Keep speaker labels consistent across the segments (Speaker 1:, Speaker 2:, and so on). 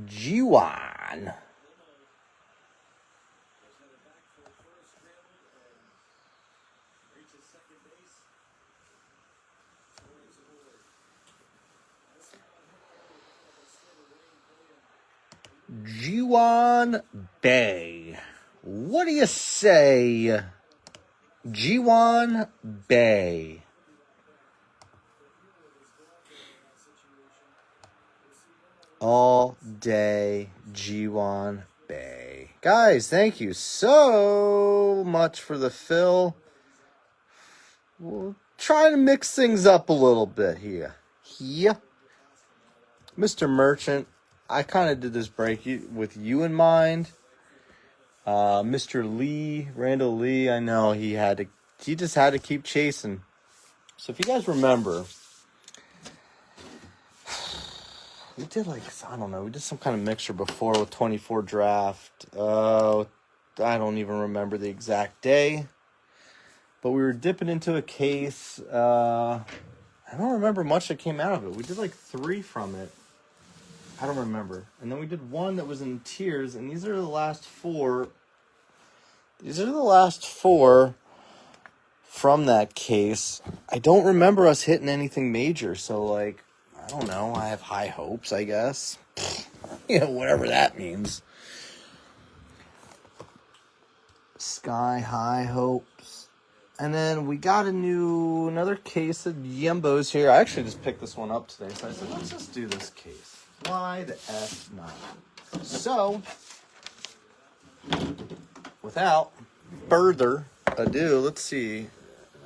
Speaker 1: G1. G1 Bay. What do you say? G1 Bay. All day G1 Bay. Guys, thank you so much for the fill. We'll try to mix things up a little bit here. Mr. Merchant, I kind of did this break with you in mind. Mr. Lee, Randall Lee, I know he just had to keep chasing. So if you guys remember, we did we did some kind of mixture before with 24 draft. I don't even remember the exact day. But we were dipping into a case. I don't remember much that came out of it. We did 3 from it. I don't remember. And then we did one that was in tiers, and these are the last 4. These are the last 4 from that case. I don't remember us hitting anything major, so I don't know. I have high hopes, I guess. Whatever that means. Sky high hopes. And then we got another case of Yumbos here. I actually just picked this one up today, so I said, let's just do this case. Why the F not? So, without further ado, let's see.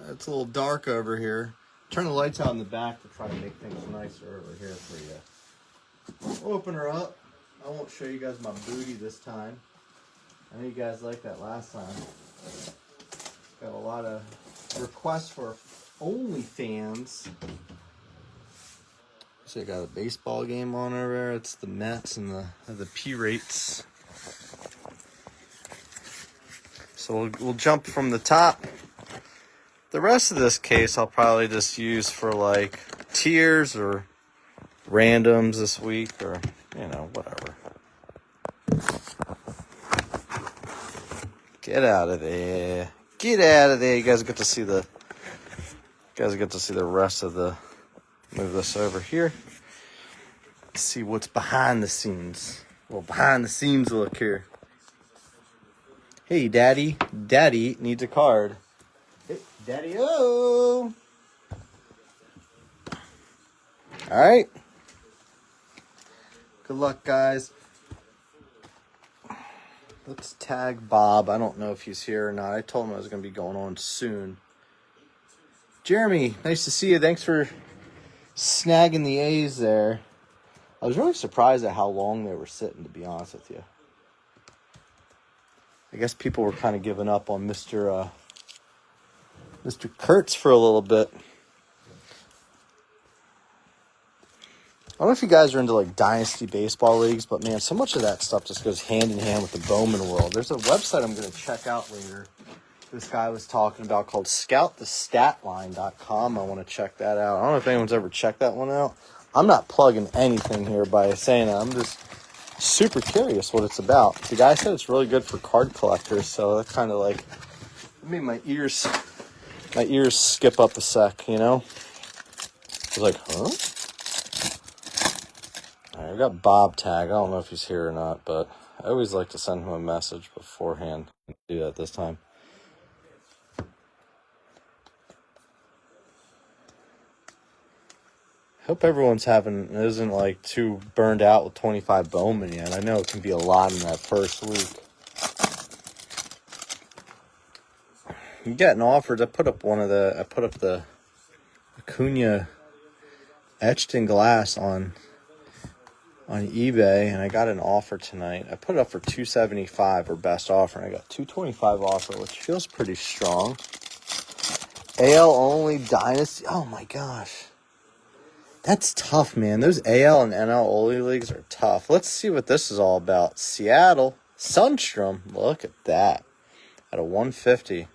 Speaker 1: It's a little dark over here. Turn the lights out in the back to try to make things nicer over here for you. We'll open her up. I won't show you guys my booty this time. I know you guys liked that last time. Got a lot of requests for OnlyFans. So you got a baseball game on over there. It's the Mets and the P-rates. So we'll jump from the top. The rest of this case I'll probably just use for tiers or randoms this week or whatever. Get out of there. Get out of there. You guys get to see the rest of the. Move this over here. See what's behind the scenes. Well, behind the scenes look here. Hey, Daddy. Daddy needs a card. Hey, Daddy-o. All right. Good luck, guys. Let's tag Bob. I don't know if he's here or not. I told him I was going to be going on soon. Jeremy, nice to see you. Thanks for snagging the A's there. I was really surprised at how long they were sitting, to be honest with you. I guess people were kind of giving up on Mr. Kurtz for a little bit. I don't know if you guys are into dynasty baseball leagues, but man, so much of that stuff just goes hand in hand with the Bowman world. There's a website I'm going to check out later. This guy was talking about called scoutthestatline.com. I want to check that out. I don't know if anyone's ever checked that one out. I'm not plugging anything here by saying that. I'm just super curious what it's about. The guy said it's really good for card collectors, so that kind of made my ears skip up a sec, I was like, huh? All right, I got Bob tag. I don't know if he's here or not, but I always like to send him a message beforehand. I'll do that this time. Hope everyone's isn't too burned out with 25 Bowman yet. I know it can be a lot in that first week. I'm getting offers. I put up the Acuna etched in glass on eBay, and I got an offer tonight. I put it up for $275 or best offer, and I got $225 offer, which feels pretty strong. AL only dynasty. Oh my gosh. That's tough, man. Those AL and NL only leagues are tough. Let's see what this is all about. Seattle, Sundstrom. Look at that. At a 150.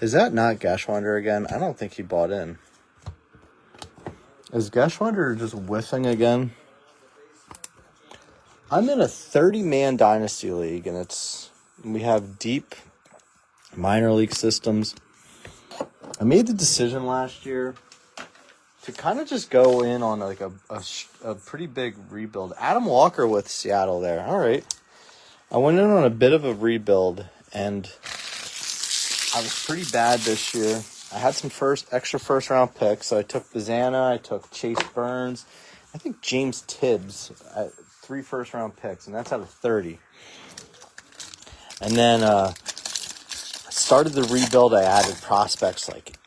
Speaker 1: Is that not Geschwinder again? I don't think he bought in. Is Geschwinder just whiffing again? I'm in a 30-man dynasty league, and we have deep minor league systems. I made the decision last year to kind of just go in on like a pretty big rebuild. Adam Walker with Seattle there. All right. I went in on a bit of a rebuild, and I was pretty bad this year. I had some extra first-round picks. So I took Bazana, I took Chase Burns, I think James Tibbs, 3 first-round picks, and that's out of 30. And then I started the rebuild. I added prospects like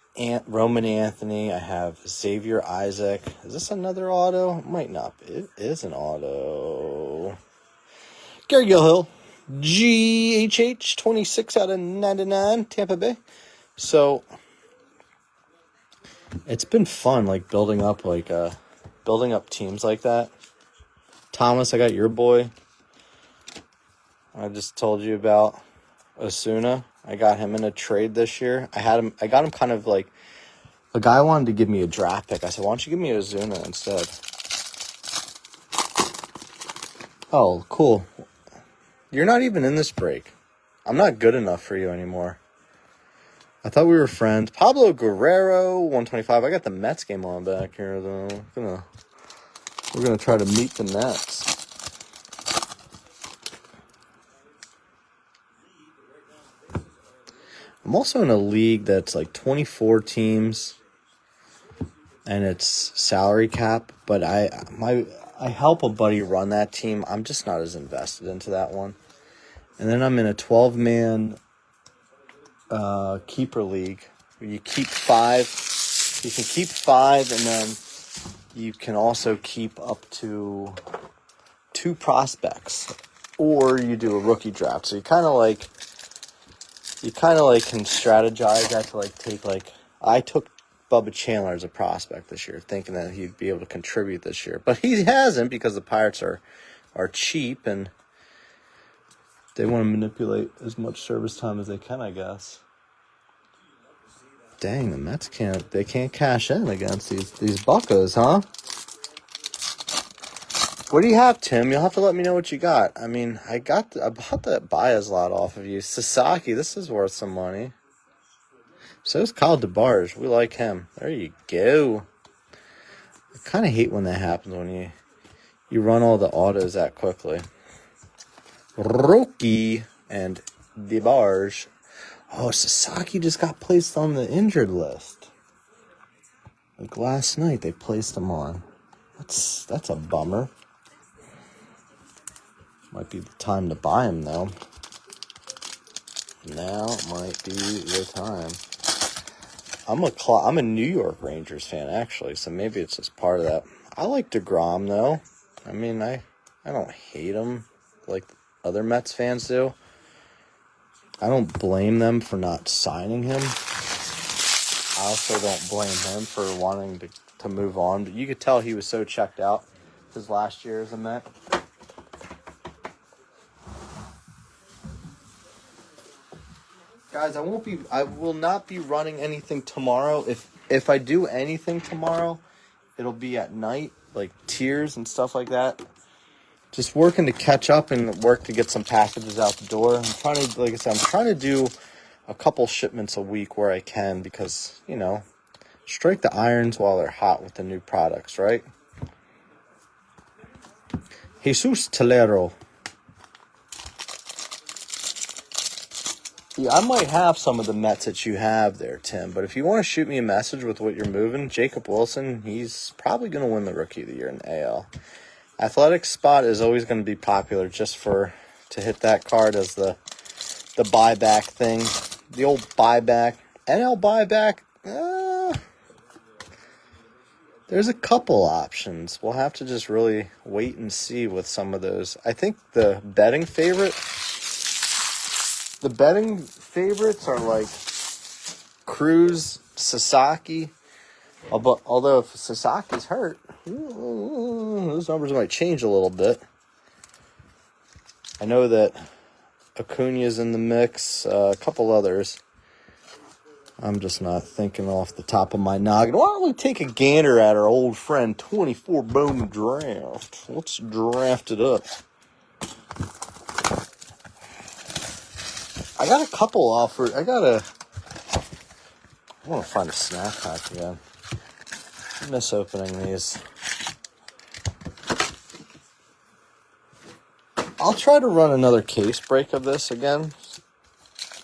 Speaker 1: Roman Anthony. I have Xavier Isaac. Is this another auto? It might not be. It is an auto. Gary Gilhill, GHH, 26 out of 99, Tampa Bay. So it's been fun, like building up teams like that. Thomas, I got your boy. I just told you about Osuna. I got him in a trade this year. I got him kind of like a guy wanted to give me a draft pick. I said, why don't you give me Osuna instead? Oh, cool. You're not even in this break. I'm not good enough for you anymore. I thought we were friends. Pablo Guerrero, 125. I got the Mets game on back here, though. We're gonna try to meet the Mets. I'm also in a league that's like 24 teams, and it's salary cap. But I help a buddy run that team. I'm just not as invested into that one. And then I'm in a 12-man keeper league. You keep 5. You can keep 5, and then you can also keep up to 2 prospects, or you do a rookie draft. So you kind of like can strategize that to like take like I took Bubba Chandler as a prospect this year, thinking that he'd be able to contribute this year, but he hasn't because the Pirates are cheap and they want to manipulate as much service time as they can, I guess. Dang, the Mets can't cash in against these buckos, huh? What do you have, Tim? You'll have to let me know what you got. I mean, I bought that Baez lot off of you. Sasaki, this is worth some money. So is Kyle DeBarge. We like him. There you go. I kind of hate when that happens, when you run all the autos that quickly. Roki and DeBarge. Oh, Sasaki just got placed on the injured list. Like last night, they placed him on. That's a bummer. Might be the time to buy him, though. Now might be the time. I'm a New York Rangers fan, actually, so maybe it's just part of that. I like DeGrom, though. I mean, I don't hate him like other Mets fans do. I don't blame them for not signing him. I also don't blame him for wanting to move on. But you could tell he was so checked out his last year as a Met. Guys, I will not be running anything tomorrow. If I do anything tomorrow, it'll be at night, like tiers and stuff like that. Just working to catch up and work to get some packages out the door. I'm trying to do a couple shipments a week where I can because, strike the irons while they're hot with the new products, right? Jesus Telero. Yeah, I might have some of the Mets that you have there, Tim. But if you want to shoot me a message with what you're moving, Jacob Wilson, he's probably going to win the Rookie of the Year in the AL. Athletic spot is always going to be popular just to hit that card as the buyback thing. The old buyback. NL buyback. There's a couple options. We'll have to just really wait and see with some of those. I think the betting favorites are like Cruz, Sasaki. Although if Sasaki's hurt, those numbers might change a little bit. I know that Acuna's in the mix, a couple others. I'm just not thinking off the top of my noggin. Why don't we take a gander at our old friend 24 Bowman draft? Let's draft it up. I got a couple offered. I want to find a snack pack again. I miss opening these. I'll try to run another case break of this again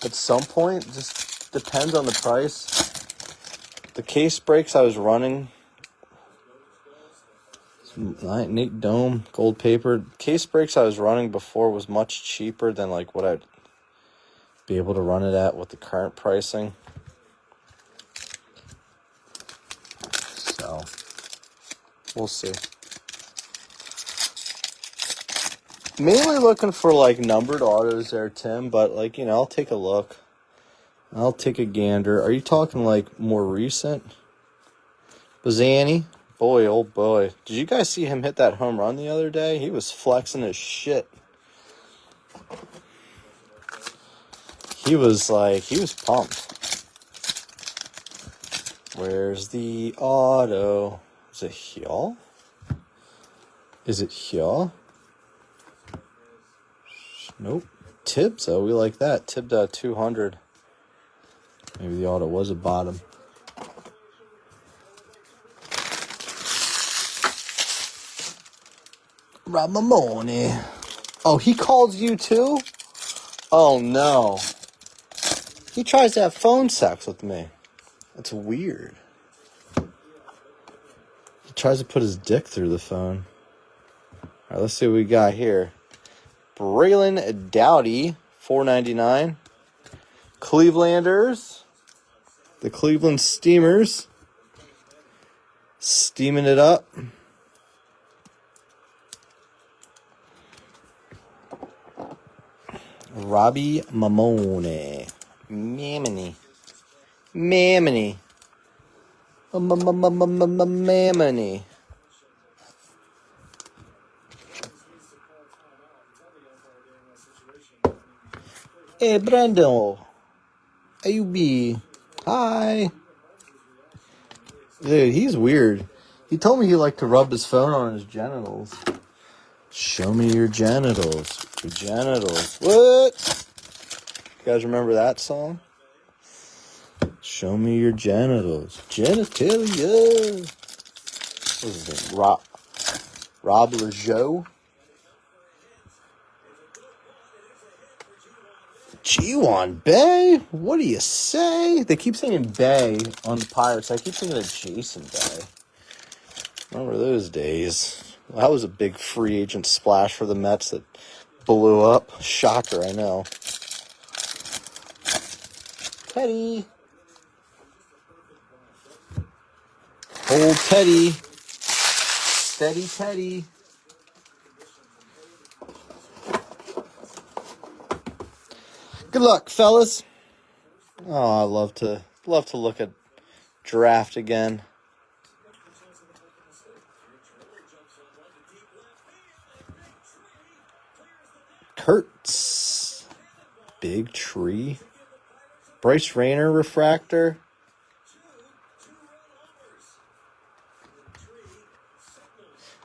Speaker 1: at some point. Just depends on the price. The case breaks I was running, Nate Dome, gold paper. Case breaks I was running before was much cheaper than like what I'd be able to run it at with the current pricing. So, we'll see. Mainly looking for like numbered autos there, Tim, but like, I'll take a look. I'll take a gander. Are you talking like more recent? Bazzani? Boy, oh boy. Did you guys see him hit that home run the other day? He was flexing his shit. He was pumped. Where's the auto? Is it here? Is it here? Nope. Tibbs, though. We like that. Tibbed 200. Maybe the auto was a bottom. Ramamone. Oh, he calls you too? Oh, no. He tries to have phone sex with me. That's weird. He tries to put his dick through the phone. All right, let's see what we got here. Braylon Dowdy, $4.99. Clevelanders. The Cleveland Steamers. Steaming it up. Robbie Mamone. Mamony. Mamony. Mamony. Hey, Brando. AUB. Hi. Dude, he's weird. He told me he liked to rub his phone on his genitals. Show me your genitals. Your genitals. What? You guys remember that song? Show me your genitals. Genitalia. What was his name? Rob Lejeau. G1 Bay? What do you say? They keep saying Bay on the Pirates. I keep thinking of Jason Bay. Remember those days? That was a big free agent splash for the Mets that blew up. Shocker, I know. Teddy. Old Teddy. Steady Teddy. Good luck, fellas. Oh, I love to look at draft again. Kurtz. Big tree. Bryce Rayner refractor.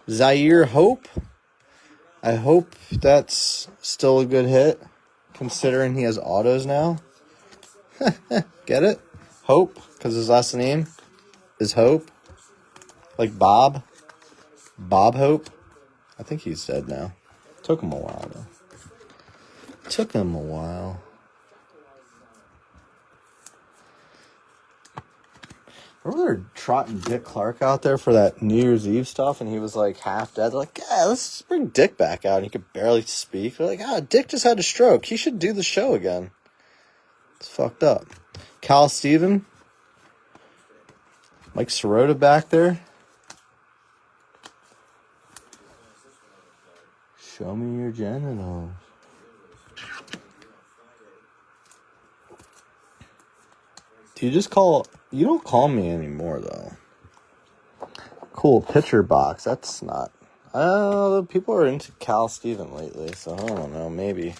Speaker 1: Zaire Hope. I hope that's still a good hit, considering he has autos now. Get it? Hope, because his last name is Hope. Like Bob. Bob Hope. I think he's dead now. Took him a while, though. Took him a while. Remember they were trotting Dick Clark out there for that New Year's Eve stuff, and he was like half dead. They're like, yeah, let's bring Dick back out. And he could barely speak. They're like, Dick just had a stroke. He should do the show again. It's fucked up. Cal Steven. Mike Sirota back there. Show me your genitals. You don't call me anymore, though. Cool picture box. That's not. People are into Cal Steven lately, so I don't know. Maybe. I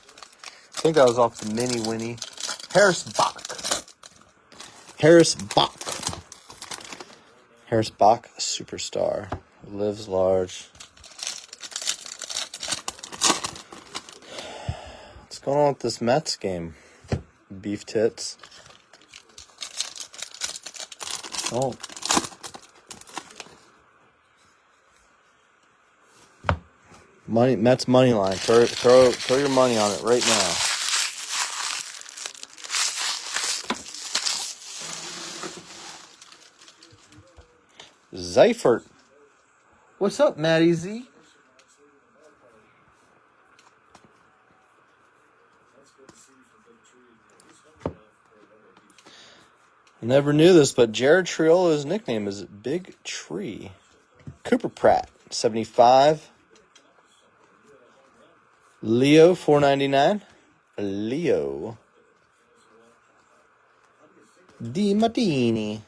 Speaker 1: think that was off the Mini Winnie. Harris Bach, superstar. Lives large. What's going on with this Mets game? beef tits. Oh. Mets money line. Throw your money on it right now. Seifert. What's up, Matty Z? I never knew this, but Jared Triola's nickname is Big Tree. Cooper Pratt, 75. Leo, 499. Leo. Di Martini.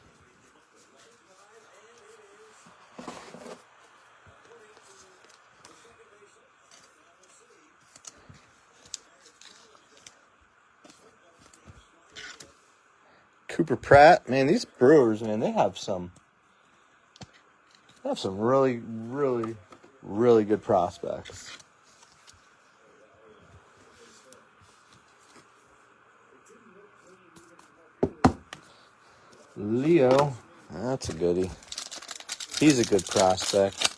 Speaker 1: Cooper Pratt, man, these Brewers, man, they have some really, really, really good prospects. Leo, that's a goodie. He's a good prospect.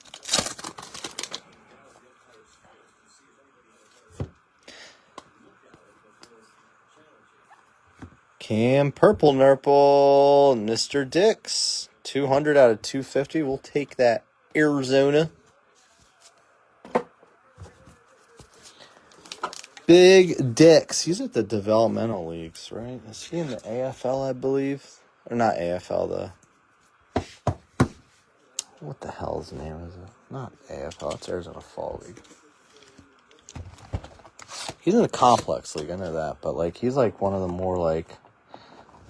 Speaker 1: Cam Purple Nurple, Mr. Dix, 200 out of 250. We'll take that. Arizona. Big Dix. He's at the developmental leagues, right? Is he in the AFL, I believe? Or not AFL, what the hell's the name is it? Not AFL, it's Arizona Fall League. He's in the Complex League, I know that. But, like, he's, like, one of the more, like,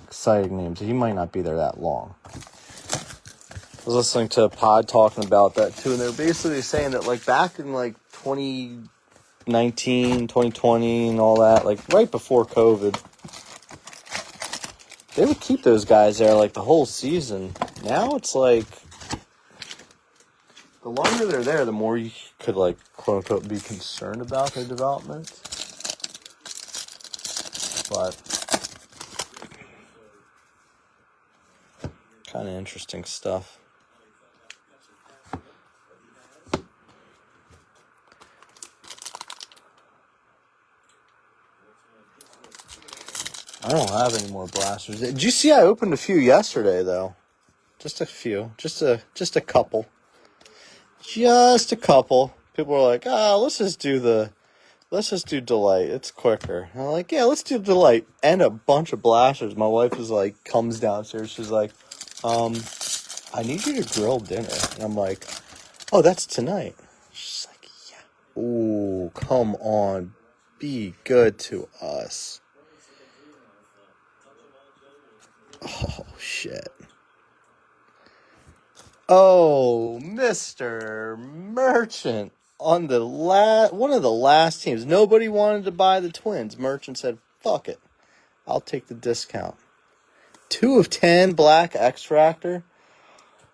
Speaker 1: exciting names. He might not be there that long. I was listening to a pod talking about that, too. And they're basically saying that, like, back in, like, 2019, 2020, and all that, like, right before COVID, they would keep those guys there, like, the whole season. Now it's, like, the longer they're there, the more you could, like, quote-unquote, be concerned about their development. But kind of interesting stuff. I don't have any more blasters. Did you see I opened a few yesterday, though? Just a few. Just a couple. Just a couple. People were like, let's just do Delight. It's quicker. And I'm like, yeah, let's do Delight. And a bunch of blasters. My wife is like, comes downstairs. She's like, I need you to grill dinner. And I'm like, oh, that's tonight. She's like, yeah. Ooh, come on. Be good to us. Oh, shit. Oh, Mr. Merchant on the one of the last teams. Nobody wanted to buy the Twins. Merchant said, fuck it. I'll take the discount. 2 of 10 black extractor.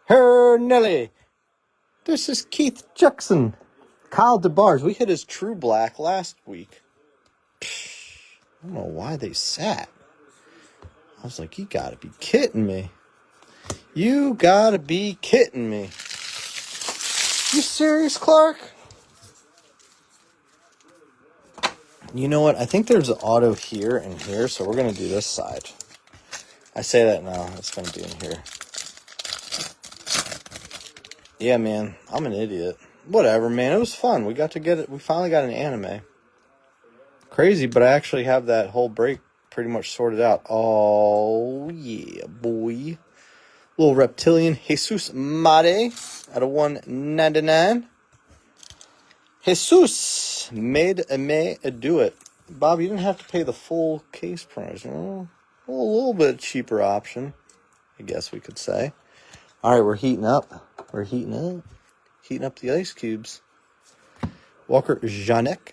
Speaker 1: Her Nelly. This is Keith Jackson. Kyle DeBars. We hit his true black last week. I don't know why they sat. I was like, you gotta be kidding me. You gotta be kidding me. You serious, Clark? You know what? I think there's an auto here and here, so we're going to do this side. I say that now. It's going to be in here. Yeah, man. I'm an idiot. Whatever, man. It was fun. We got to get it. We finally got an anime. Crazy, but I actually have that whole break pretty much sorted out. Oh, yeah, boy. Little reptilian Jesus Made out of 199. Jesus made me do it. Bob, you didn't have to pay the full case price. A little bit cheaper option, I guess we could say. All right, we're heating up. Heating up the ice cubes. Walker Janek.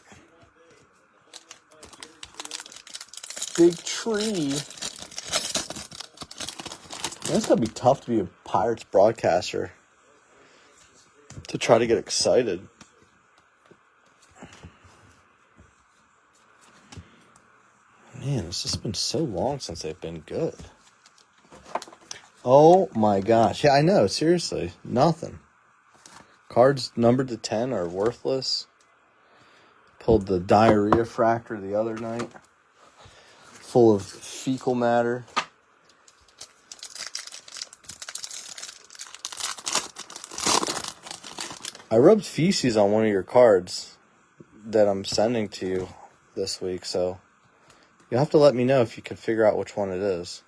Speaker 1: Big Tree. Man, it's going to be tough to be a Pirates broadcaster. To try to get excited. Man, it's just been so long since they've been good. Oh my gosh. Yeah, I know. Seriously. Nothing. Cards numbered to 10 are worthless. Pulled the diarrhea fractor the other night. Full of fecal matter. I rubbed feces on one of your cards that I'm sending to you this week, so you'll have to let me know if you can figure out which one it is.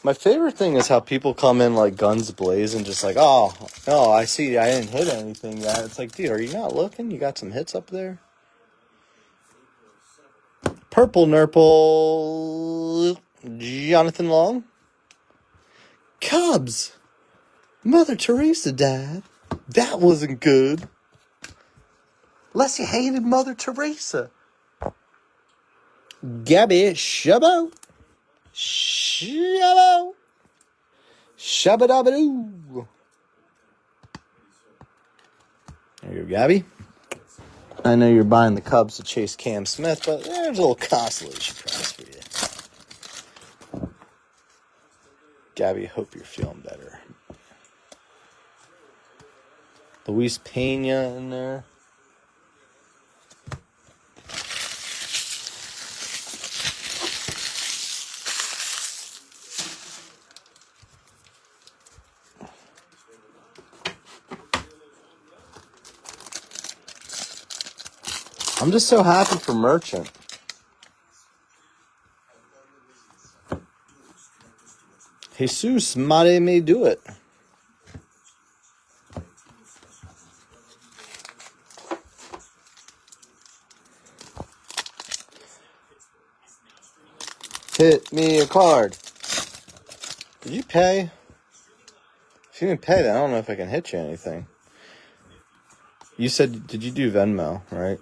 Speaker 1: My favorite thing is how people come in like guns blazing, just like, oh, no, I see, I didn't hit anything yet. It's like, dude, are you not looking? You got some hits up there? Purple Nurple, Jonathan Long. Cubs. Mother Teresa died. That wasn't good. Unless you hated Mother Teresa. Gabby Shabbo. Shabbo. Shabba-dabba-doo. There you go, Gabby. I know you're buying the Cubs to chase Cam Smith, but there's a little consolation prize for you. Gabby, hope you're feeling better. Luis Pena in there. I'm just so happy for Merchant. Jesus, Mare may do it. Hit me a card. Did you pay? If you didn't pay, then I don't know if I can hit you anything. You said, did you do Venmo, right?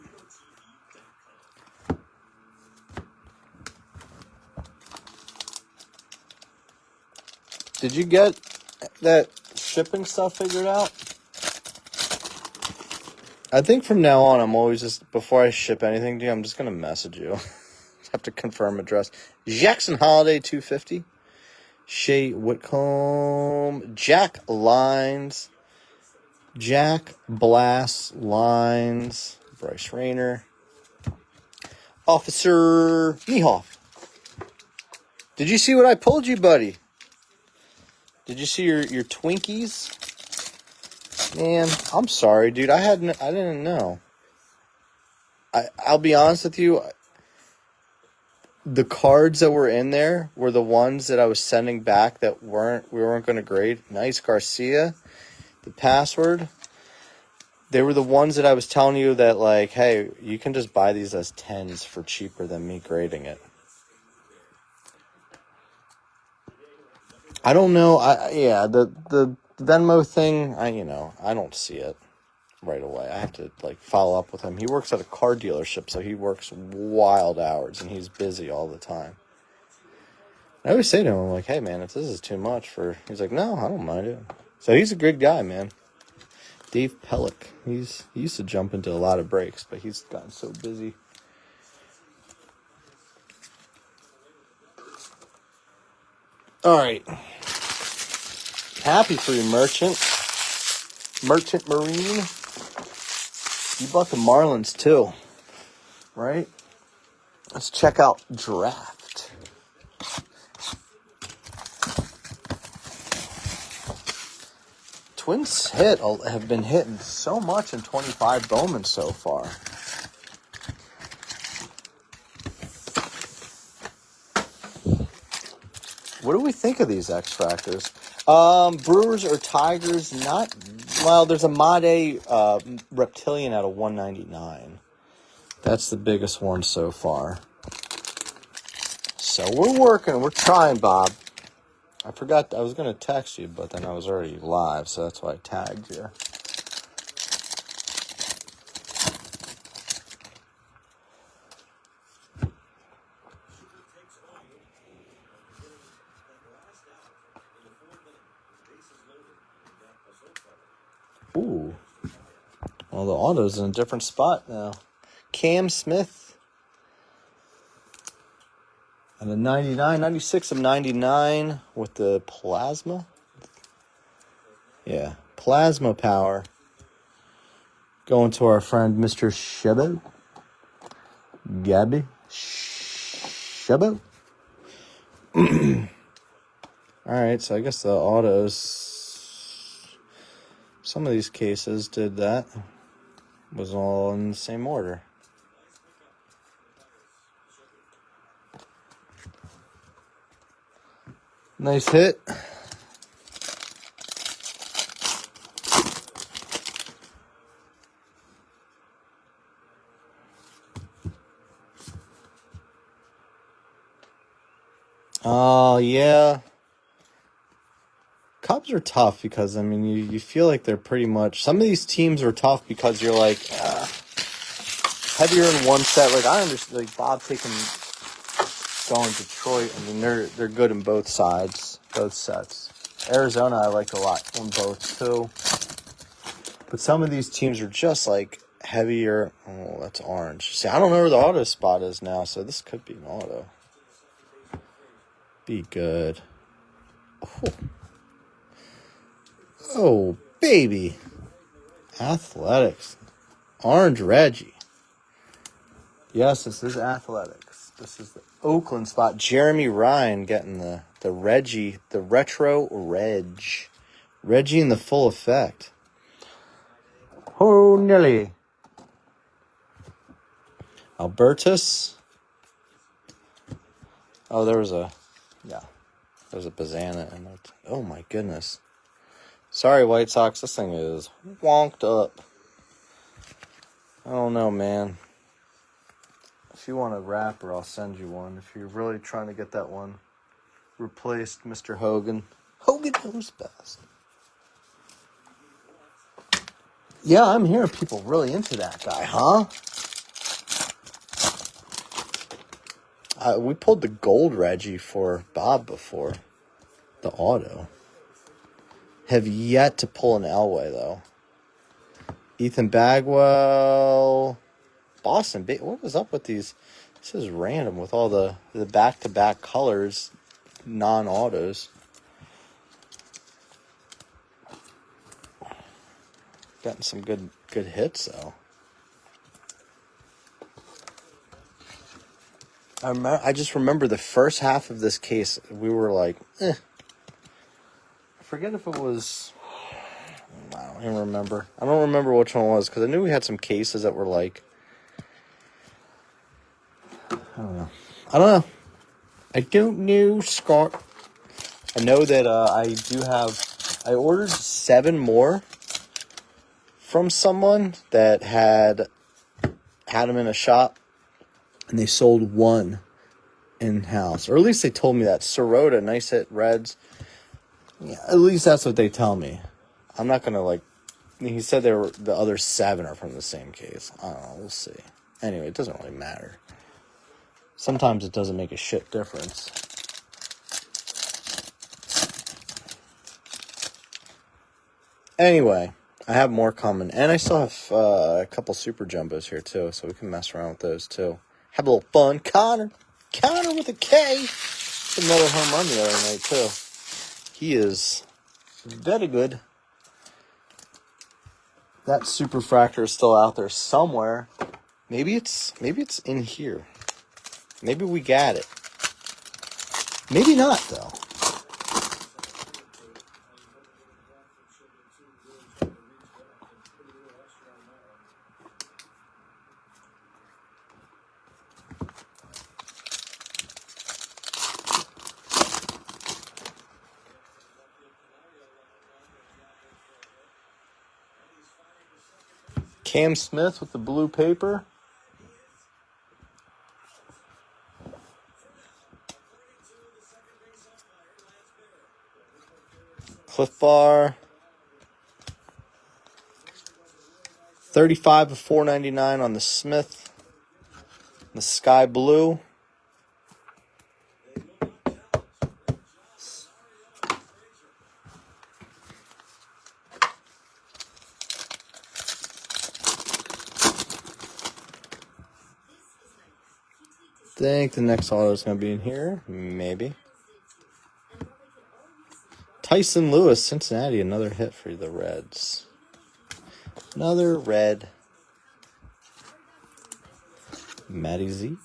Speaker 1: Did you get that shipping stuff figured out? I think from now on, I'm always just, before I ship anything to you, I'm just going to message you. Have to confirm address. Jackson Holiday 250. Shea Whitcomb. Jack Lines. Jack Blass Lines. Bryce Rayner. Officer Niehoff. Did you see what I pulled you, buddy? Did you see your Twinkies? Man, I'm sorry, dude. I didn't know. I'll be honest with you. The cards that were in there were the ones that I was sending back that we weren't going to grade. Nice Garcia, the password. They were the ones that I was telling you that, like, hey, you can just buy these as 10s for cheaper than me grading it. I don't know. The Venmo thing, I don't see it right away. I have to, like, follow up with him. He works at a car dealership, so he works wild hours, and he's busy all the time. I always say to him, I'm like, hey, man, if this is too much for... He's like, no, I don't mind it. So he's a good guy, man. Dave Pellick. He used to jump into a lot of breaks, but he's gotten so busy. All right. Happy for you, Merchant. Merchant Marine. You bought the Marlins, too. Right? Let's check out Draft. Twins have been hitting so much in 25 Bowman so far. What do we think of these X-Factors? Brewers or Tigers, there's a Made Reptilian out of 199. That's the biggest one so far. So we're trying, Bob. I forgot, I was going to text you, but then I was already live, so that's why I tagged you. Ooh. Well, the auto's in a different spot now. Cam Smith. And a 99, 96 of 99 with the plasma. Yeah, plasma power. Going to our friend Mr. Shebo. Gabby. Shebo. Alright, so I guess the autos, some of these cases did that. Was all in the same order. Nice hit. Oh, yeah. Cubs are tough because, I mean, you feel like they're pretty much... Some of these teams are tough because you're like, heavier in one set. Like, I understand, like, Bob taking... Going Detroit, I mean, they're good in both sides, both sets. Arizona, I like a lot on both, too. But some of these teams are just, like, heavier. Oh, that's orange. See, I don't know where the auto spot is now, so this could be an auto. Be good. Oh, baby. Athletics. Orange Reggie. Yes, this is Athletics. This is the Oakland spot. Jeremy Ryan getting the Reggie, the retro Reg. Reggie in the full effect. Oh, Nelly. Albertus. Oh, there's a Bazana in it. Oh, my goodness. Sorry, White Sox. This thing is wonked up. I don't know, man. If you want a wrapper, I'll send you one. If you're really trying to get that one replaced, Mr. Hogan. Hogan knows best. Yeah, I'm hearing people really into that guy, huh? We pulled the gold Reggie for Bob before. The auto. Have yet to pull an Elway, though. Ethan Bagwell. Boston. What was up with these? This is random with all the back-to-back colors, non-autos. Gotten some good hits, though. I just remember the first half of this case, we were like, I forget if it was... I don't even remember. I don't remember which one it was, because I knew we had some cases that were like... I don't know, Scott. I know that I ordered 7 more from someone that had them in a shop, and they sold 1 in-house. Or at least they told me that. Sirota, nice hit, Reds. Yeah, at least that's what they tell me. I'm not going to, like... He said the other 7 are from the same case. I don't know, we'll see. Anyway, it doesn't really matter. Sometimes it doesn't make a shit difference. Anyway, I have more coming. And I still have a couple super jumbos here, too. So we can mess around with those, too. Have a little fun. Connor with a K. Another home run the other night, too. He is very good. That super fractor is still out there somewhere. Maybe it's in here. Maybe we got it. Maybe not, though. Cam Smith with the blue paper. Cliff Bar. 35 of 499 on the Smith. The sky blue. think the next auto is going to be in here. Maybe. Tyson Lewis, Cincinnati, another hit for the Reds. Another red. Matty Z.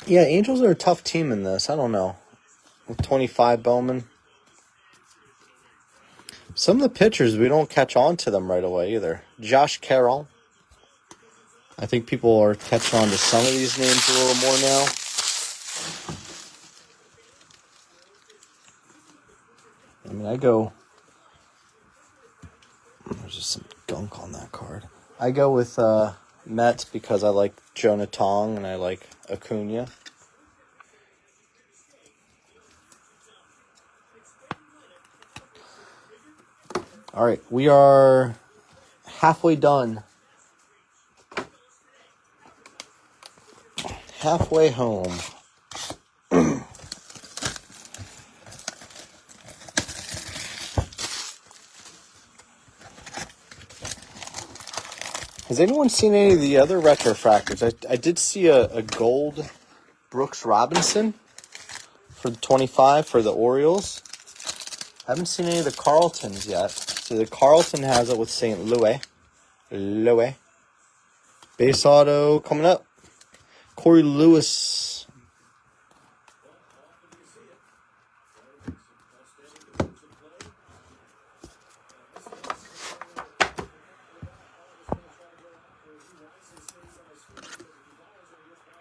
Speaker 1: Yeah, Angels are a tough team in this. I don't know. With 25 Bowman. Some of the pitchers, we don't catch on to them right away either. Josh Carroll. I think people are catching on to some of these names a little more now. I mean, there's just some gunk on that card. I go with Mets because I like Jonah Tong and I like Acuna. All right, we are halfway done. Halfway home. Has anyone seen any of the other retrofractors? I did see a gold Brooks Robinson for the 25 for the Orioles. I haven't seen any of the Carltons yet. So the Carlton has it with St. Louis. Base auto coming up. Corey Lewis.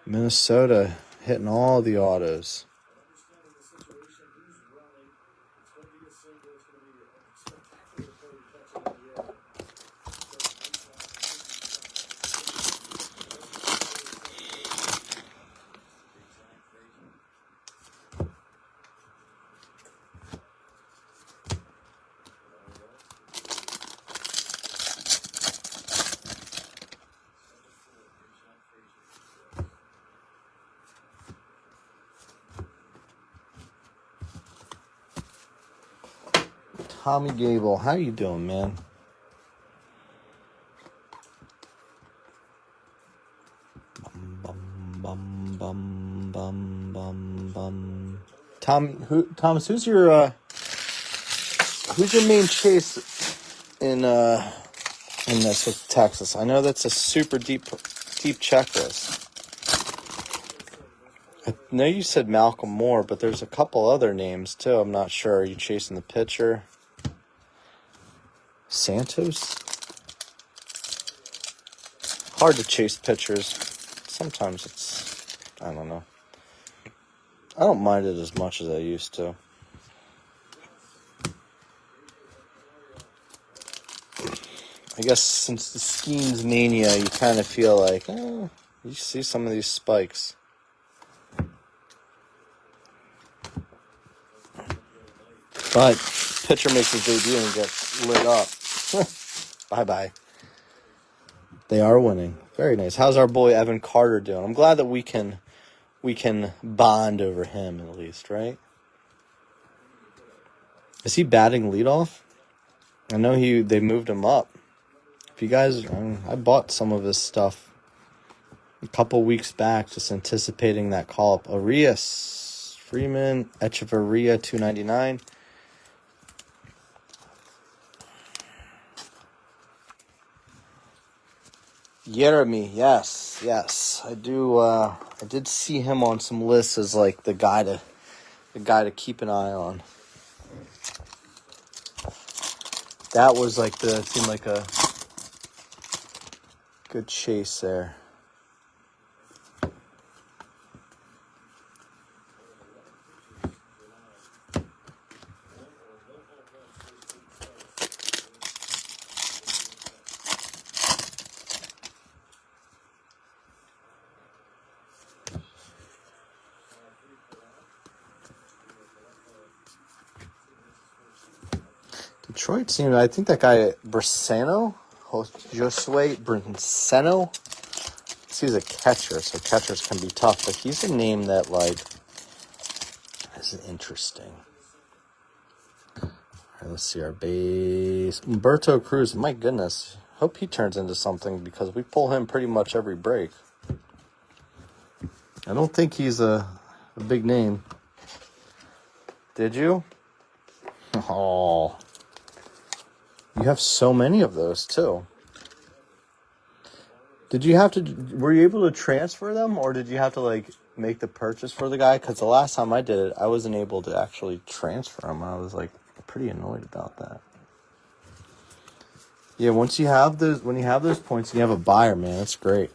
Speaker 1: Minnesota hitting all the autos. Tommy Gable, how you doing, man? Thomas, who's your main chase in this with Texas? I know that's a super deep checklist. I know you said Malcolm Moore, but there's a couple other names too. I'm not sure. Are you chasing the pitcher? Santos? Hard to chase pitchers. Sometimes it's, I don't know. I don't mind it as much as I used to. I guess since the schemes mania, you kind of feel like, you see some of these spikes. But pitcher makes his debut and gets lit up. Bye-bye. They are winning. Very nice. How's our boy Evan Carter doing? I'm glad that we can bond over him at least, right? Is he batting leadoff? I know they moved him up. If you guys, I bought some of his stuff a couple weeks back, just anticipating that call-up. Arias, Freeman, Echeverria, $2.99. Jeremy, yes, I do. I did see him on some lists as like the guy to keep an eye on. That was seemed like a good chase there. Detroit seemed, I think that guy, Josue Braceno, he's a catcher, so catchers can be tough, but he's a name that, This is interesting. All right, let's see our base. Umberto Cruz. My goodness. Hope he turns into something because we pull him pretty much every break. I don't think he's a big name. Did you? Oh. You have so many of those, too. Were you able to transfer them, or did you have to, like, make the purchase for the guy? Because the last time I did it, I wasn't able to actually transfer them. I was, like, pretty annoyed about that. Yeah, when you have those points and you have a buyer, man, it's great.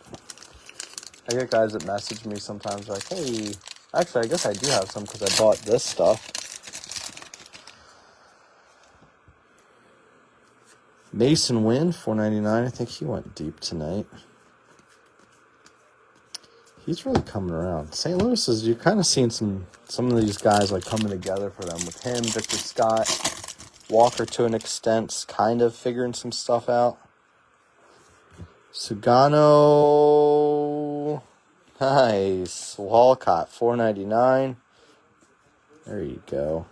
Speaker 1: I get guys that message me sometimes like, hey, actually, I guess I do have some because I bought this stuff. Mason Wynn, $4.99. I think he went deep tonight. He's really coming around. St. Louis is, you're kind of seeing some of these guys like coming together for them with him, Victor Scott, Walker to an extent, kind of figuring some stuff out. Sugano, nice. Walcott, $4.99. There you go.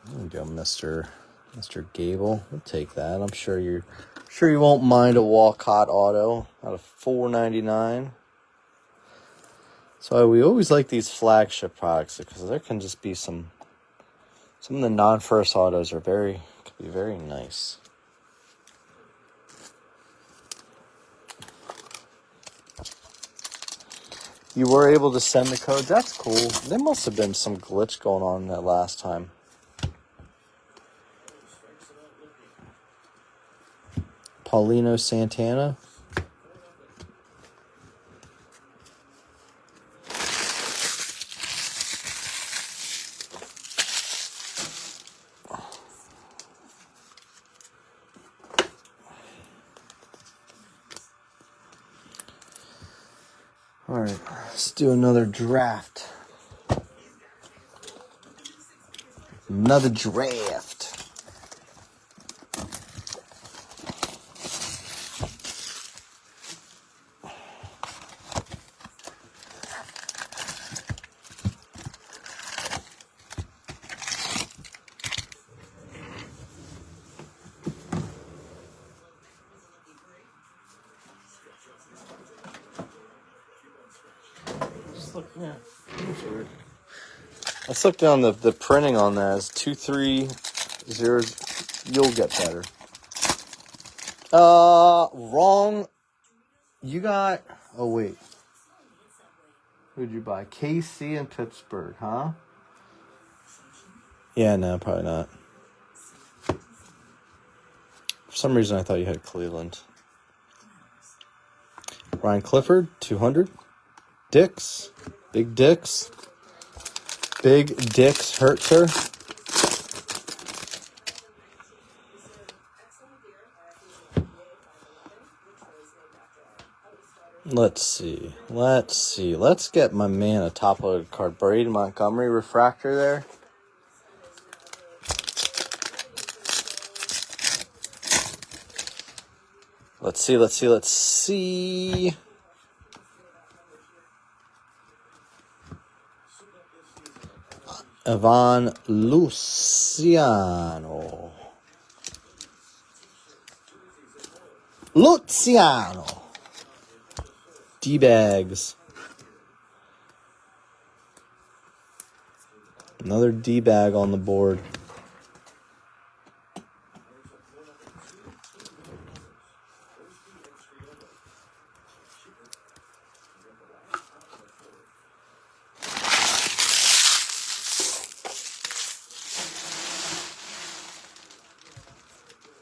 Speaker 1: There you go, Mr. Gable. We'll take that. I'm sure you won't mind a Walcott auto out of $4.99. So we always like these flagship products because there can just be some of the non-first autos could be very nice. You were able to send the codes. That's cool. There must have been some glitch going on that last time. Paulino Santana. All right, let's do another draft. Another draft. Let's look down the printing on that is 230. You'll get better. Wrong. You got. Oh wait. Who'd you buy? KC in Pittsburgh, huh? Yeah, no, probably not. For some reason, I thought you had Cleveland. Ryan Clifford, 200. Dix, Big Dix. Big Dix Hurter. Let's see. Let's get my man a top-loaded card. Brady Montgomery refractor there. Let's see. Ivan Luciano. D-bags. Another D-bag on the board.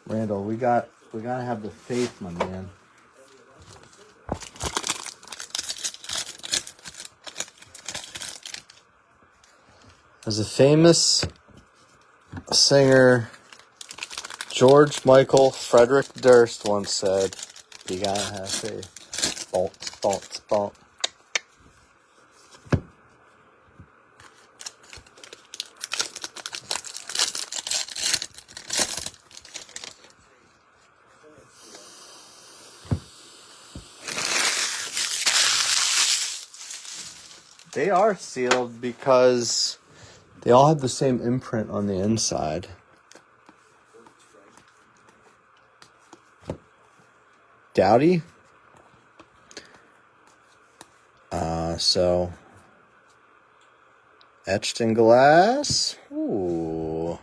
Speaker 1: Randall, we gotta have the faith, my man. As a famous singer, George Michael Frederick Durst once said, you gotta have faith. Bonk. They are sealed because they all have the same imprint on the inside. Dowdy. So etched in glass. Ooh.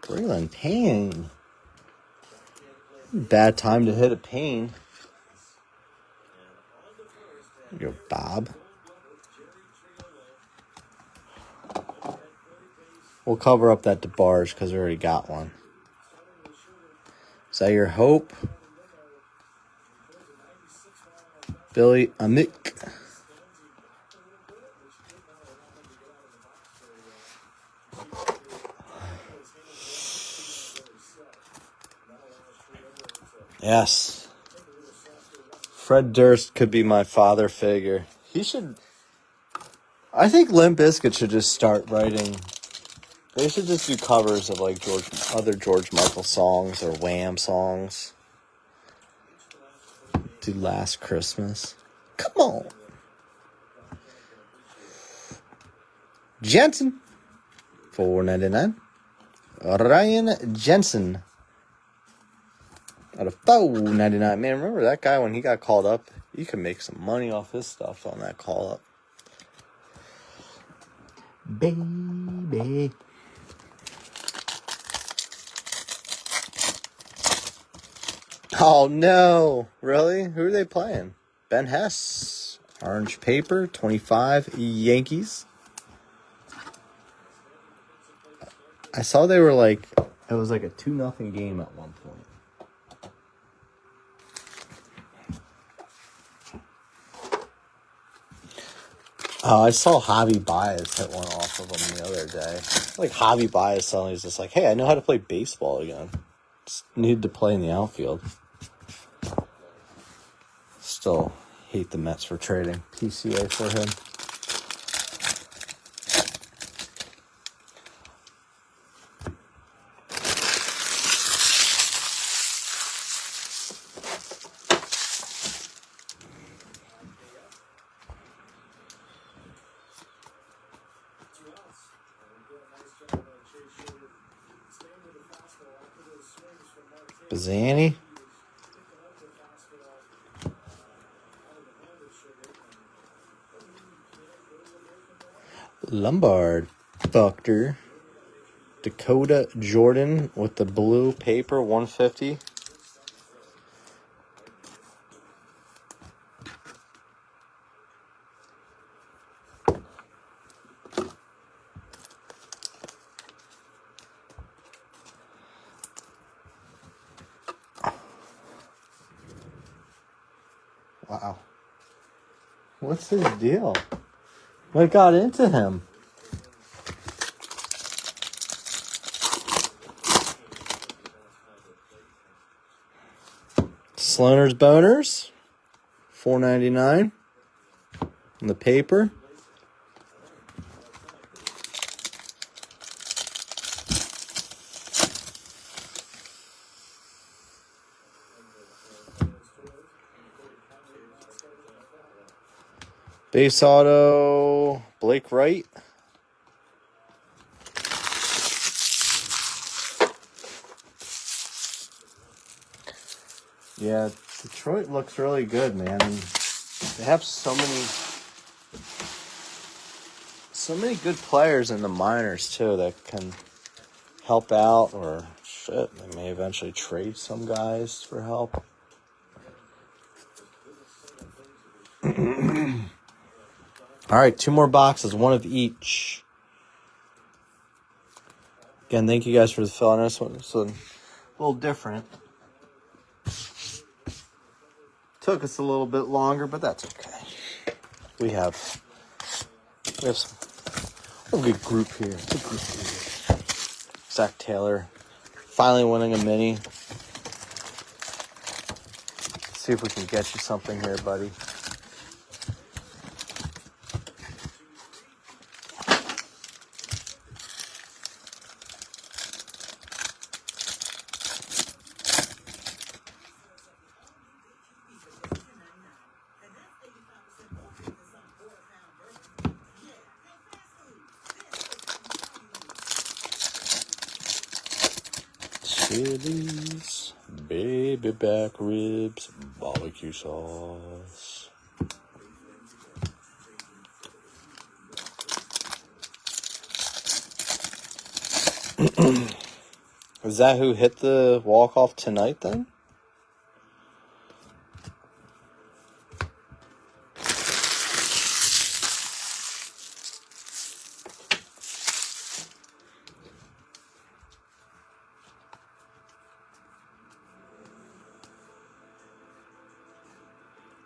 Speaker 1: Braylon Payne. Bad time to hit a Payne. There you go, Bob. We'll cover up that DeBarge because we already got one. Is that your hope? Billy Amick. Yes. Fred Durst could be my father figure. He should... I think Limp Bizkit should just start writing... They should just do covers of like other George Michael songs or Wham songs. Do Last Christmas. Come on. Jensen. $4.99. Ryan Jensen. Out of $4.99. Man, remember that guy when he got called up? You can make some money off his stuff on that call up. Baby. Oh no. Really? Who are they playing? Ben Hess. Orange paper. 25. Yankees. I saw they were like... It was like a 2-0 game at one point. I saw Javi Baez hit one off of him the other day. Like Javi Baez suddenly was just like, hey, I know how to play baseball again. Just need to play in the outfield. Still hate the Mets for trading PCA for him. Bazzani. Lombard. Buckner. Dakota Jordan with the blue paper, 150. Wow. What's his deal? What got into him? Sloaner's Boners, $4.99 on the paper. Base auto, Blake Wright. Yeah, Detroit looks really good, man. They have so many good players in the minors too that can help out, or shit, they may eventually trade some guys for help. All right, 2 more boxes, 1 of each. Again, thank you guys for filling this one. It's a little different. Took us a little bit longer, but that's okay. We have some a good group here. It's a group here. Zach Taylor finally winning a mini. Let's see if we can get you something here, buddy. Chili's, baby back ribs, barbecue sauce. Is that who hit the walk-off tonight then?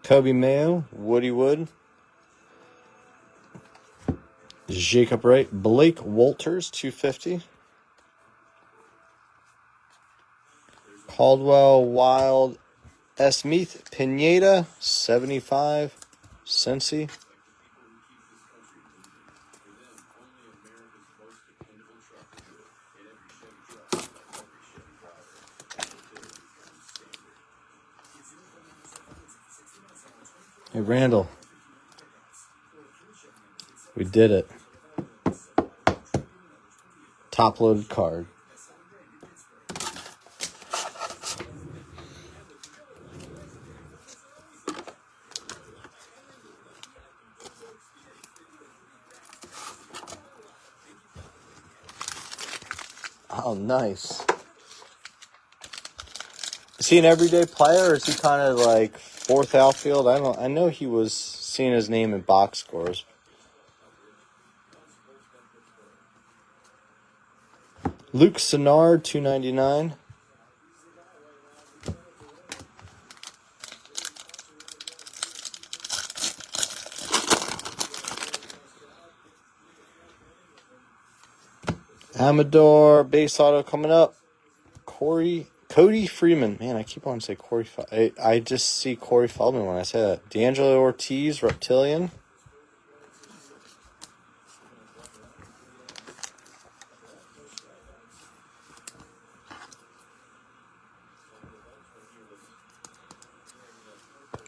Speaker 1: Kobe Mayo, Woody Wood, Jacob Wright, Blake Walters, 250. Caldwell Wild, S. Meath, Pineda, 75. Cincy. Hey, Randall. We did it. Top-loaded card. Oh, nice. Is he an everyday player, or is he kind of like fourth outfield? I know he was seeing his name in box scores. Luke Sennard, 299. Amador, base auto coming up. Cody Freeman. Man, I keep on saying Corey. I just see Corey Feldman when I say that. D'Angelo Ortiz, Reptilian.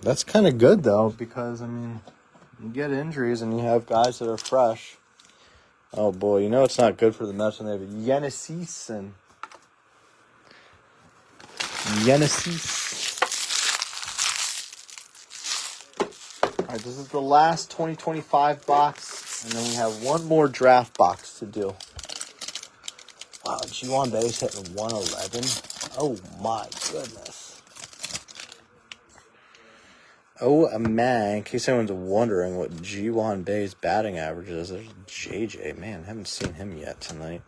Speaker 1: That's kind of good, though, because, I mean, you get injuries and you have guys that are fresh. Oh, boy, you know it's not good for the Mets when they have Yenesis. All right, this is the last 2025 box, and then we have one more draft box to do. Wow, G1 base hitting 111. Oh, my goodness. Oh, man, in case anyone's wondering what G1 Bay's batting average is, there's JJ. Man, haven't seen him yet tonight.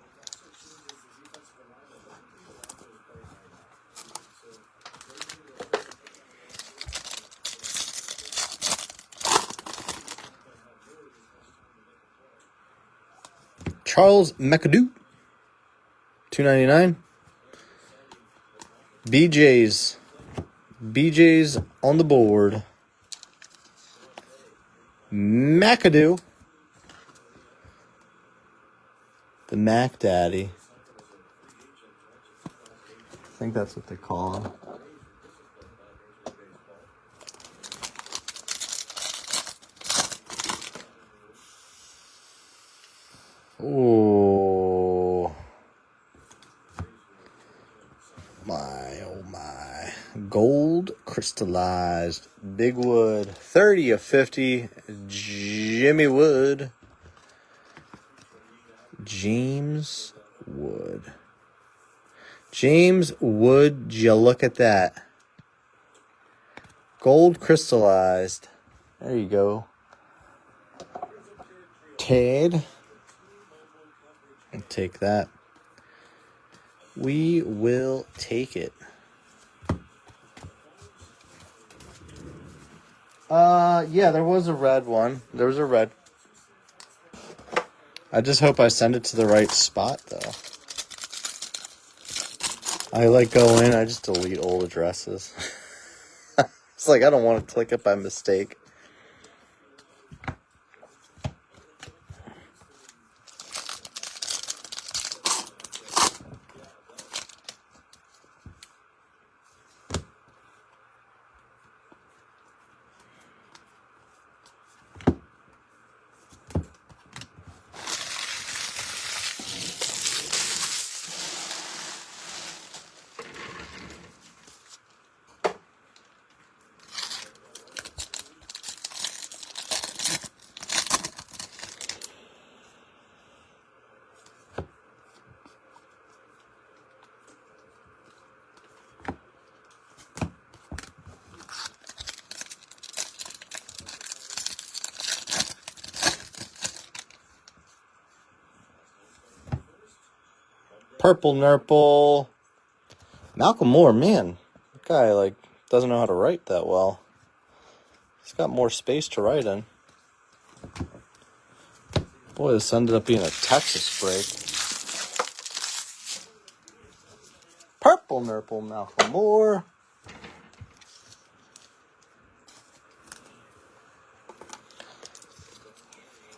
Speaker 1: Charles McAdoo, $2.99. BJ's on the board. McAdoo. The Mac Daddy. I think that's what they call him. Oh. Oh my. Gold crystallized. Big Wood. 30 of 50. Jimmy Wood. James Wood. James Wood, you look at that. Gold crystallized. There you go. Ted. I'll take that. We will take it. Yeah, there was a red one. There was a red. I just hope I send it to the right spot, though. I go in, I just delete old addresses. It's like I don't want to click it by mistake. Purple Nurple. Malcolm Moore, man. That guy, like, doesn't know how to write that well. He's got more space to write in. Boy, this ended up being a Texas break. Purple Nurple, Malcolm Moore.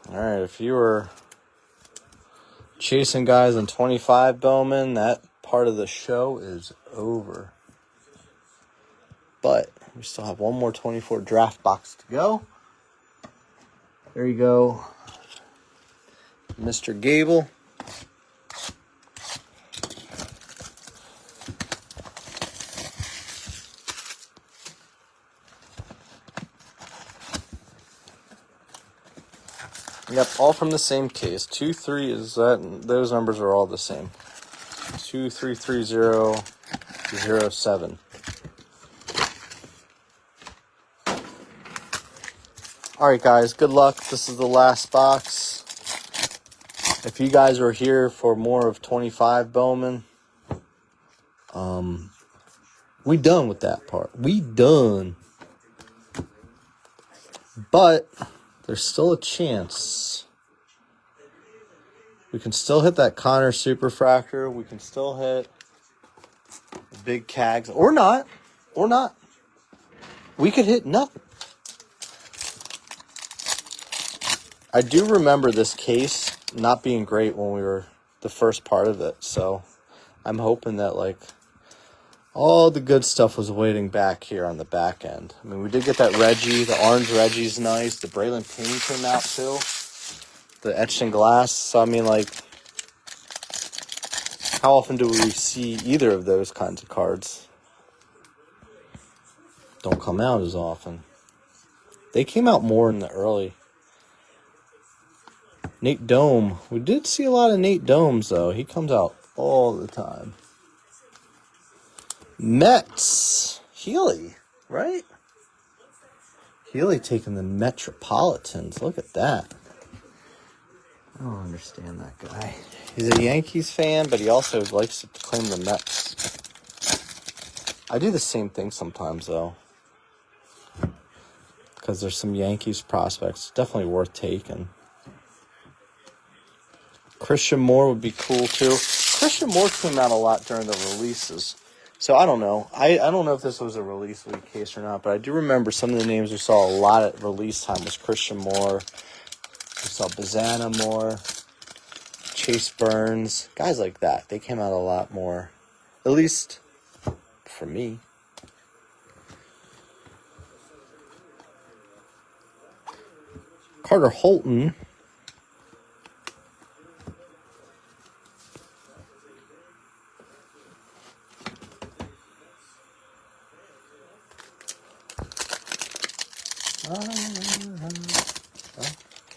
Speaker 1: All right, if you were chasing guys in 25 Bowman, that part of the show is over. But we still have one more 24 draft box to go. There you go, Mr. Gable. Yep, all from the same case. 2-3 is that. Those numbers are all the same. 233007. All right, guys. Good luck. This is the last box. If you guys are here for more of 25 Bowman, we done with that part. We done. But there's still a chance. We can still hit that Connor Superfractor. We can still hit the big Cags. Or not. Or not. We could hit nothing. I do remember this case not being great when we were the first part of it. So I'm hoping that, like, all the good stuff was waiting back here on the back end. I mean, we did get that Reggie. The orange Reggie's nice. The Braylon Payne came out, too. The etched in glass. So, I mean, like, how often do we see either of those kinds of cards? Don't come out as often. They came out more in the early. Nate Dome. We did see a lot of Nate Domes, though. He comes out all the time. Mets. Healy, right? Healy taking the Metropolitans. Look at that. I don't understand that guy. He's a Yankees fan, but he also likes to claim the Mets. I do the same thing sometimes, though. Because there's some Yankees prospects. Definitely worth taking. Christian Moore would be cool, too. Christian Moore came out a lot during the releases. So I don't know. I don't know if this was a release week case or not, but I do remember some of the names we saw a lot at release time was Christian Moore. We saw Bazana Moore, Chase Burns, guys like that. They came out a lot more, at least for me. Carter Holton.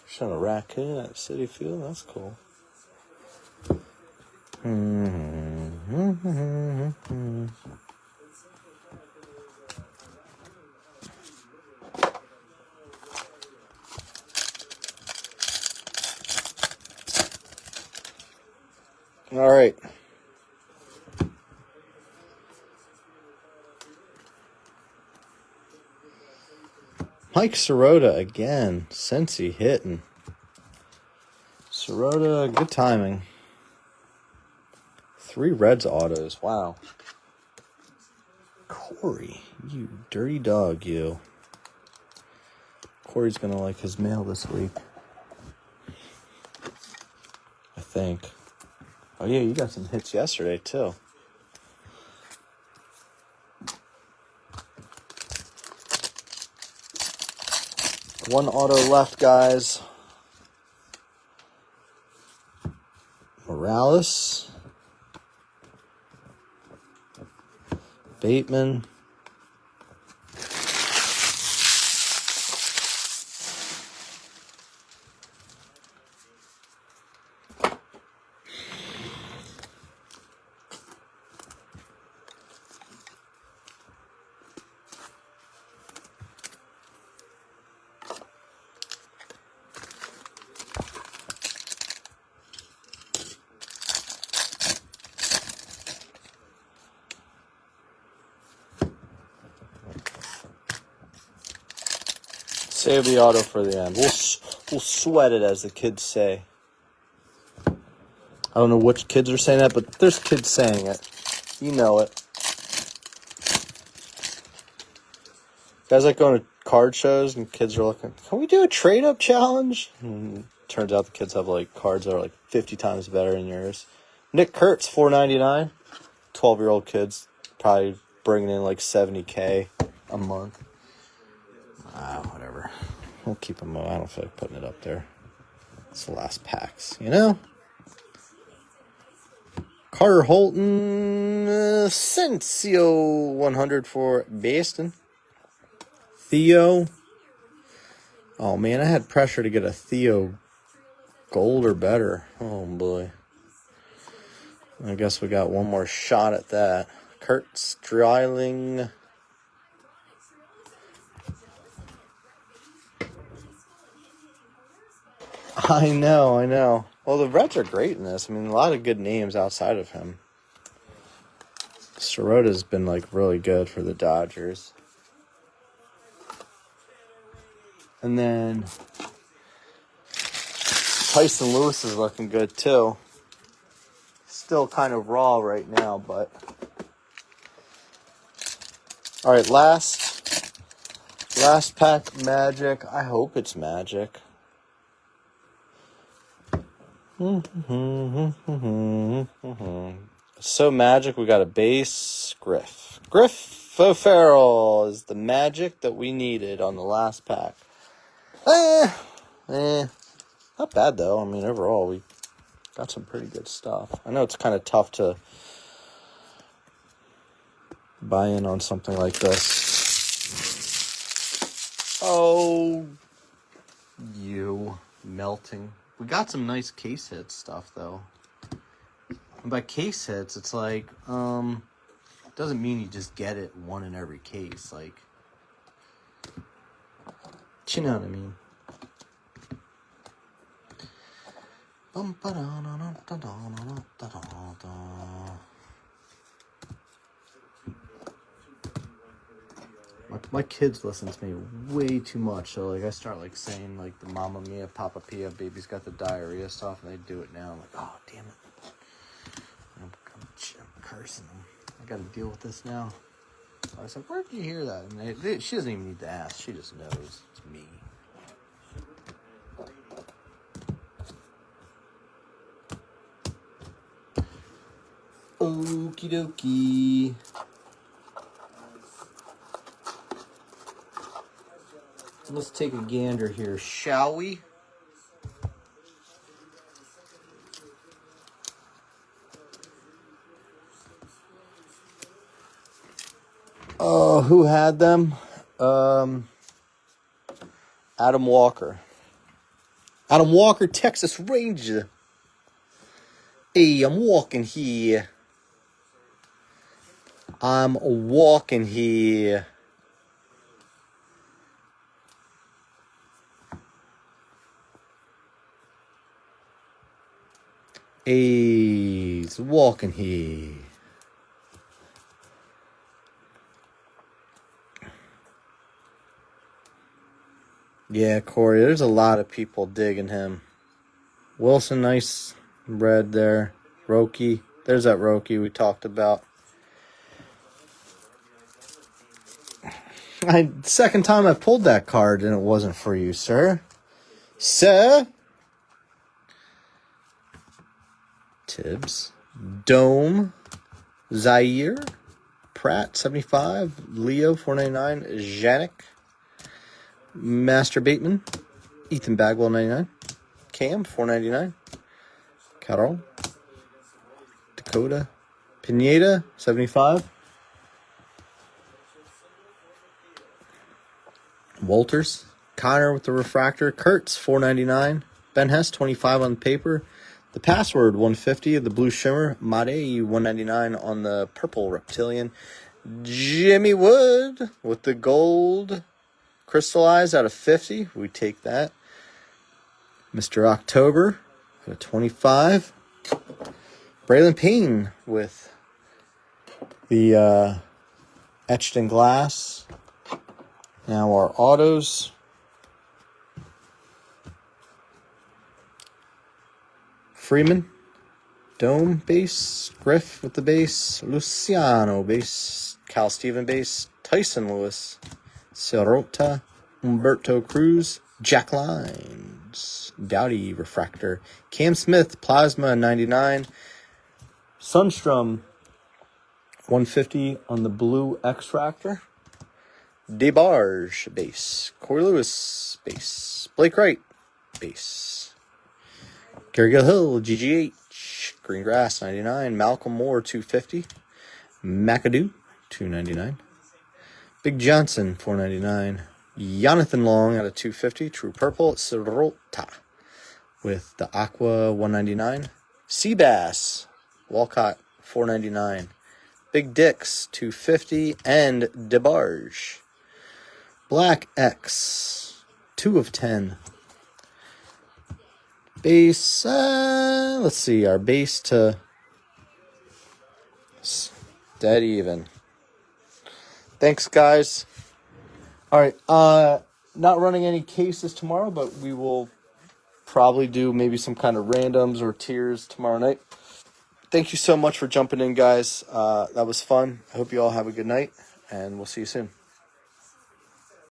Speaker 1: Showing a raccoon at City Field. That's cool. All right. Mike Sirota again. Cincy hitting. Sirota, good timing. 3 Reds autos. Wow. Corey, you dirty dog, you. Corey's going to like his mail this week. I think. Oh, yeah, you got some hits yesterday, too. One auto left, guys. Morales. Bateman. Save the auto for the end. We'll sweat it, as the kids say. I don't know which kids are saying that, but there's kids saying it. You know it. Guys like going to card shows and kids are looking, can we do a trade-up challenge? And turns out the kids have like cards that are like 50 times better than yours. Nick Kurtz, $4.99. 12-year-old kids probably bringing in like $70K a month. Whatever. We'll keep them. I don't feel like putting it up there. It's the last packs, you know? Carter Holton, Sensio 100 for Baston. Theo. Oh, man, I had pressure to get a Theo gold or better. Oh, boy. I guess we got one more shot at that. Kurt Streiling. I know. Well, the Reds are great in this. I mean, a lot of good names outside of him. Sorota's been, like, really good for the Dodgers. And then Tyson Lewis is looking good, too. Still kind of raw right now, but... All right, last pack, Magic. I hope it's Magic. So Magic, we got a base. Griff O'Farrell is the Magic that we needed on the last pack. Not bad, though. I mean, overall, we got some pretty good stuff. I know it's kind of tough to buy in on something like this. Oh, you melting. We got some nice case hits stuff, though. And by case hits, it's like, doesn't mean you just get it one in every case. Like, you know what I mean? My kids listen to me way too much, so like I start like saying like the Mamma Mia, Papa Pia, baby's got the diarrhea stuff, and they do it now. I'm like, oh damn it! I'm cursing them. I got to deal with this now. I was like, where did you hear that? And she doesn't even need to ask; she just knows it's me. Okie dokie. Let's take a gander here, shall we? Oh, who had them? Adam Walker. Adam Walker, Texas Ranger. Hey, I'm walking here. He's walking here. Yeah, Corey, there's a lot of people digging him. Wilson, nice red there. Roki, there's that Roki we talked about. Second time I pulled that card and it wasn't for you, sir. Sir? Tibbs. Dome. Zaire. Pratt, 75. Leo, 499. Janik. Master Bateman. Ethan Bagwell, 99. Cam, 499. Carol. Dakota. Pineda, 75. Walters. Connor with the refractor. Kurtz, 499. Ben Hess, 25 on the paper. The password, 150. The blue shimmer. Made, 199 on the purple reptilian. Jimmy Wood with the gold crystallized out of 50. We take that. Mr. October out of 25. Braylon Payne with the etched in glass. Now our autos. Freeman, Dome base. Griff with the base. Luciano base. Cal Steven base. Tyson Lewis. Sirota. Umberto Cruz. Jack Lines. Dowdy refractor. Cam Smith, Plasma 99. Sunstrom 150 on the blue X-Fractor. DeBarge base. Corey Lewis base. Blake Wright base. Gary Hill GGH. Green Grass 99. Malcolm Moore 250. McAdoo 299. Big Johnson 499. Jonathan Long out of 250. True Purple. Sirota with the Aqua 199. Seabass Walcott 499. Big Dicks 250 and DeBarge. Black X 2 of 10. Base, let's see, our base to dead even. Thanks, guys. All right, not running any cases tomorrow, but we will probably do maybe some kind of randoms or tiers tomorrow night. Thank you so much for jumping in, guys. That was fun. I hope you all have a good night, and we'll see you soon.